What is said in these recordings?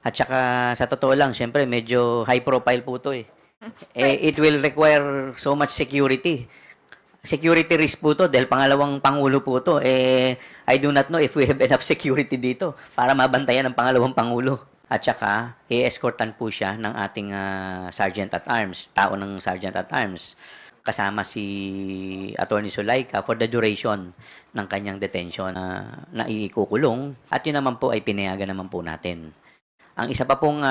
At saka sa totoo lang, siyempre medyo high profile po 'to eh. It will require so much security. Security risk po 'to dahil pangalawang pangulo po 'to. I do not know if we have enough security dito para mabantayan ng pangalawang pangulo. At saka, i-escortan po siya ng ating Sergeant at Arms, tao ng Sergeant at Arms, kasama si Attorney Zulaika for the duration ng kanyang detention na ikukulong. At yun naman po ay pinayagan naman po natin. Ang isa pa pong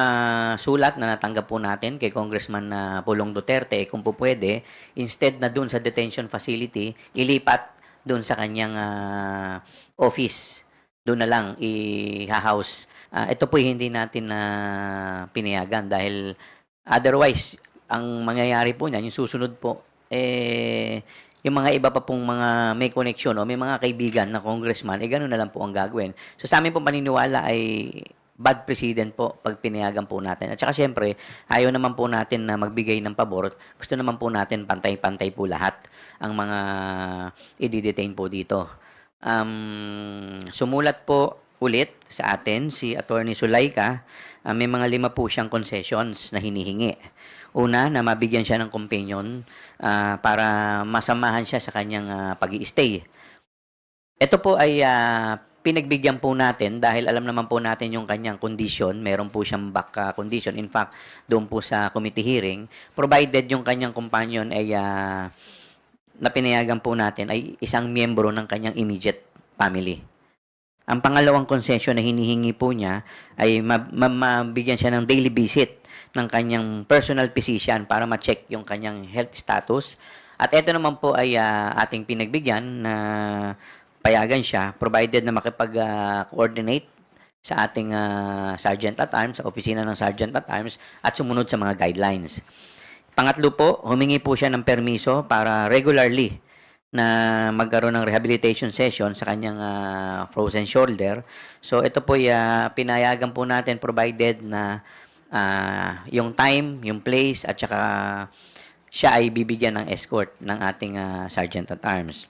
sulat na natanggap po natin kay Congressman Pulong Duterte, kung po pwede, instead na dun sa detention facility, ilipat dun sa kanyang office. Doon na lang i-house. Ito po hindi natin na pinayagan dahil otherwise, ang mangyayari po niyan, yung susunod po, yung mga iba pa pong mga may connection o may mga kaibigan na congressman, gano'n na lang po ang gagawin. So sa amin pong paniniwala ay bad precedent po pag pinayagan po natin. At saka syempre, ayaw naman po natin na magbigay ng pabor. Gusto naman po natin pantay-pantay po lahat ang mga i-detain po dito. Sumulat po ulit sa atin si Attorney Zulaika. May mga 5 po siyang concessions na hinihingi. Una, na mabigyan siya ng companion para masamahan siya sa kanyang pag-i-stay. Ito po ay pinagbigyan po natin dahil alam naman po natin yung kanyang condition. Meron po siyang back condition. In fact, doon po sa committee hearing, provided yung kanyang companion ay na pinayagan po natin ay isang miyembro ng kanyang immediate family. Ang pangalawang concession na hinihingi po niya ay mabigyan siya ng daily visit ng kanyang personal physician para ma-check yung kanyang health status. At ito naman po ay ating pinagbigyan na payagan siya provided na makipag-coordinate sa ating Sergeant at Arms, sa opisina ng Sergeant at Arms at sumunod sa mga guidelines. Pangatlo po, humingi po siya ng permiso para regularly na magkaroon ng rehabilitation session sa kanyang frozen shoulder. So ito po ay pinayagan po natin provided na yung time, yung place at saka siya ay bibigyan ng escort ng ating Sergeant at Arms.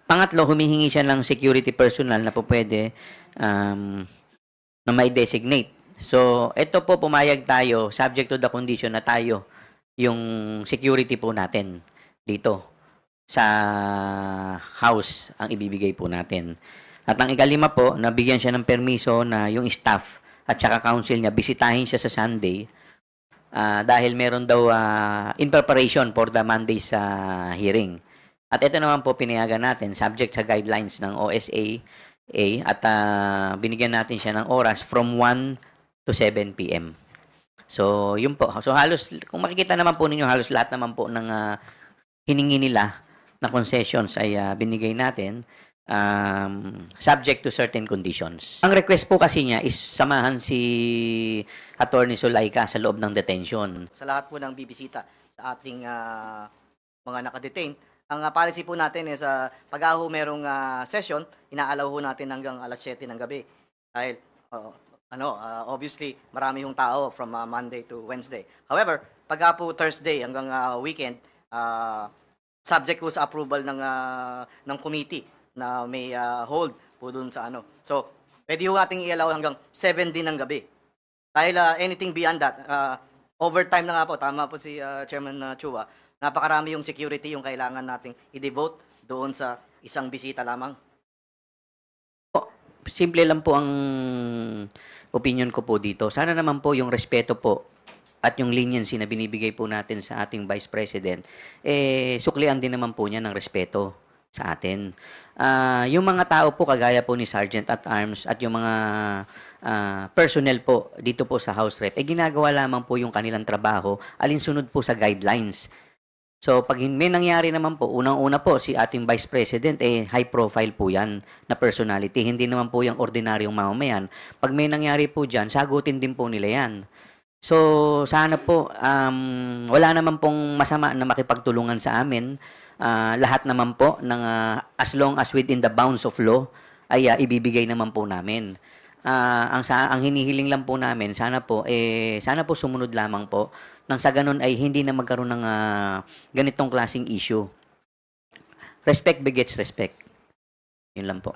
Pangatlo, humihingi siya ng security personnel na po pwede na may designate. So, ito po pumayag tayo subject to the condition na tayo yung security po natin dito sa house ang ibibigay po natin. At ang ikalima po, nabigyan siya ng permiso na yung staff at saka council niya bisitahin siya sa Sunday dahil meron daw in preparation for the Monday sa hearing. At ito naman po pinayagan natin subject sa guidelines ng OSA at binigyan natin siya ng oras from 1 to 7 p.m. So, yun po. So, halos, kung makikita naman po ninyo, halos lahat naman po ng hiningi nila na concessions ay binigay natin subject to certain conditions. Ang request po kasi niya is samahan si Attorney Zulaika sa loob ng detention. Sa lahat po ng bibisita sa ating mga nakadetain, ang policy po natin is pag merong session, inaalaw ho natin hanggang alas 7 ng gabi. Dahil obviously marami yung tao from Monday to Wednesday. However, pag po Thursday hanggang weekend, subject po sa approval ng committee na may hold po dun sa So, pwede ho nating i-allow hanggang 7 din ng gabi. Dahil anything beyond that, overtime na nga po, tama po si Chairman Chua, napakarami yung security yung kailangan nating i-devote doon sa isang bisita lamang. Simple lang po ang opinion ko po dito. Sana naman po yung respeto po at yung leniency na binibigay po natin sa ating Vice President, suklian din naman po niya ng respeto sa atin. Yung mga tao po, kagaya po ni Sergeant at Arms at yung mga personnel po dito po sa House Rep, ginagawa lamang po yung kanilang trabaho alinsunod po sa guidelines. So, pag may nangyari naman po, unang-una po, si ating Vice President, high profile po yan na personality. Hindi naman po yung ordinaryong mamamayan. Pag may nangyari po dyan, sagutin din po nila yan. So, sana po, wala naman pong masama na makipagtulungan sa amin. Lahat naman po, as long as within the bounds of law, ay ibibigay naman po namin. Ang hinihiling lang po namin, sana po sumunod lamang po nang sa ganun ay hindi na magkaroon ng ganitong klaseng issue. Respect begets respect. Yun lang po.